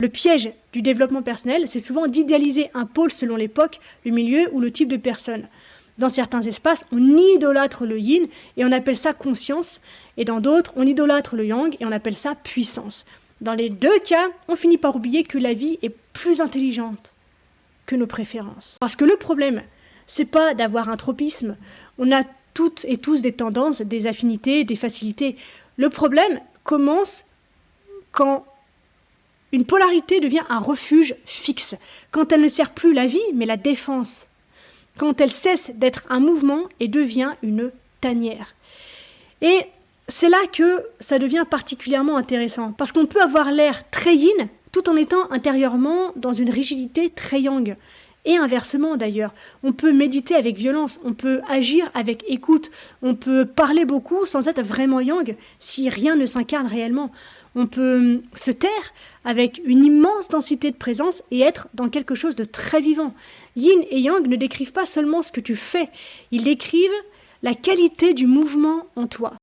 Le piège du développement personnel, c'est souvent d'idéaliser un pôle selon l'époque, le milieu ou le type de personne. Dans certains espaces, on idolâtre le yin et on appelle ça conscience, et dans d'autres, on idolâtre le yang et on appelle ça puissance. Dans les deux cas, on finit par oublier que la vie est plus intelligente que nos préférences. Parce que le problème, c'est pas d'avoir un tropisme. On a toutes et tous des tendances, des affinités, des facilités. Le problème commence quand une polarité devient un refuge fixe, quand elle ne sert plus la vie, mais la défense, quand elle cesse d'être un mouvement et devient une tanière. Et c'est là que ça devient particulièrement intéressant, parce qu'on peut avoir l'air très yin, tout en étant intérieurement dans une rigidité très yang. Et inversement d'ailleurs, on peut méditer avec violence, on peut agir avec écoute, on peut parler beaucoup sans être vraiment yang si rien ne s'incarne réellement. On peut se taire avec une immense densité de présence et être dans quelque chose de très vivant. Yin et yang ne décrivent pas seulement ce que tu fais, ils décrivent la qualité du mouvement en toi.